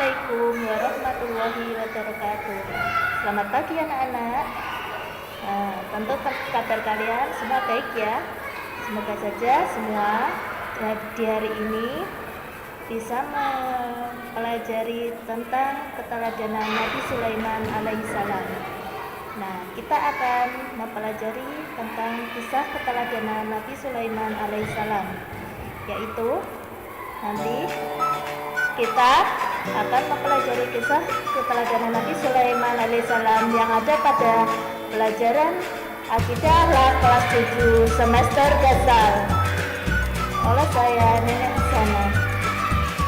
Assalamualaikum warahmatullahi wabarakatuh. Selamat pagi anak-anak. Tentu kabar kalian semua baik ya. Semoga saja semua di hari ini bisa mempelajari tentang keteladanan Nabi Sulaiman alaihissalam. Nah, kita akan mempelajari tentang kisah keteladanan Nabi Sulaiman alaihissalam, yaitu nanti kita akan mempelajari kisah keteladanan Nabi Sulaiman alaihissalam yang ada pada pelajaran Akidah Akhlak kelas 7 semester dasar oleh saya Nenek Hasanah.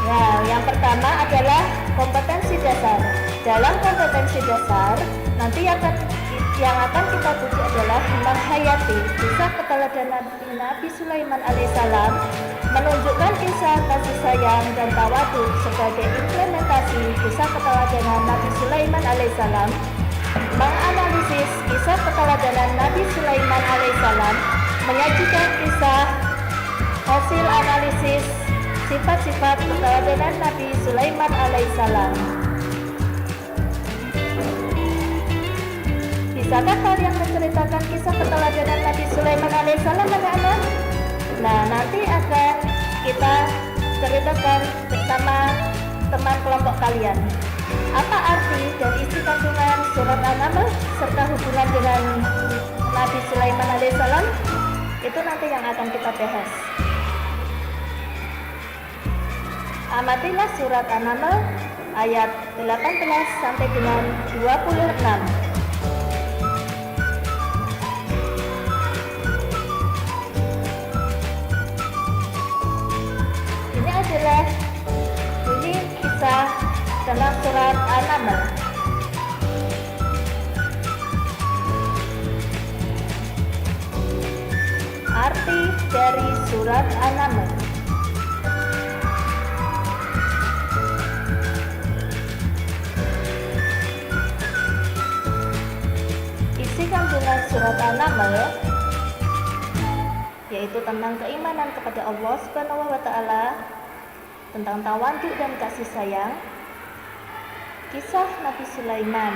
Nah, yang pertama adalah kompetensi dasar. Dalam kompetensi dasar nanti yang akan kita tuju adalah menghayati kisah keteladanan Nabi Sulaiman alaihissalam, menunjukkan kisah kasih sayang dan tawadhu sebagai implementasi kisah keteladanan Nabi Sulaiman alaihissalam, menganalisis kisah keteladanan Nabi Sulaiman alaihissalam, menyajikan kisah hasil analisis sifat-sifat keteladanan Nabi Sulaiman alaihissalam. Bisakah kalian menceritakan kisah keteladanan Nabi Sulaiman alaihissalam anak-anak? Nah, nanti akan kita ceritakan bersama teman kelompok kalian. Apa arti dan isi kandungan surat An-Naml serta hubungan dengan Nabi Sulaiman alaihissalam? Itu nanti yang akan kita bahas. Amatilah surat An-Naml ayat 18 sampai dengan 26. Ini kisah tentang surat An-Naml. Arti dari surat An-Naml. Isi kandungan surat An-Naml yaitu tentang keimanan kepada Allah Subhanahu wa Ta'ala, tentang tawadhu dan kasih sayang, kisah Nabi Sulaiman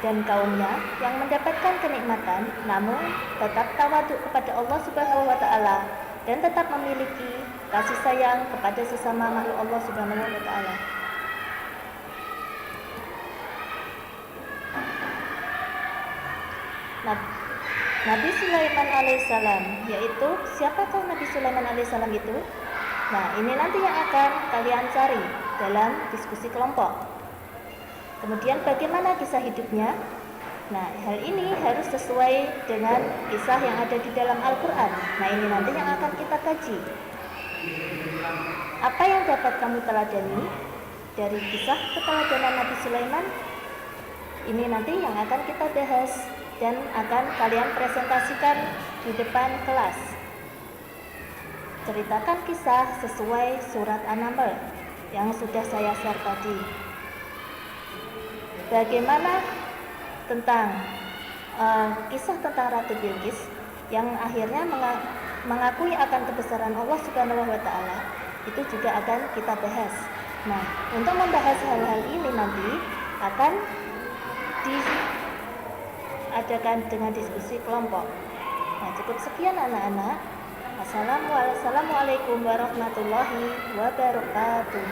dan kaumnya yang mendapatkan kenikmatan namun tetap tawadhu kepada Allah Subhanahu wa Ta'ala dan tetap memiliki kasih sayang kepada sesama makhluk Allah Subhanahu wa Ta'ala. Nabi Sulaiman alaihissalam, yaitu siapakah Nabi Sulaiman alaihissalam itu? Nah, ini nanti yang akan kalian cari dalam diskusi kelompok. Kemudian bagaimana kisah hidupnya? Nah, hal ini harus sesuai dengan kisah yang ada di dalam Al-Quran. Nah, ini nanti yang akan kita kaji. Apa yang dapat kamu teladani dari kisah keteladanan Nabi Sulaiman? Ini nanti yang akan kita bahas dan akan kalian presentasikan di depan kelas. Ceritakan kisah sesuai surat An-Naml yang sudah saya share tadi. Bagaimana tentang kisah tentang Ratu Bilqis yang akhirnya mengakui akan kebesaran Allah Subhanahu wa Ta'ala, itu juga akan kita bahas. Nah, untuk membahas hal-hal ini nanti akan diadakan dengan diskusi kelompok. Nah, cukup sekian anak-anak. Assalamualaikum warahmatullahi wabarakatuh.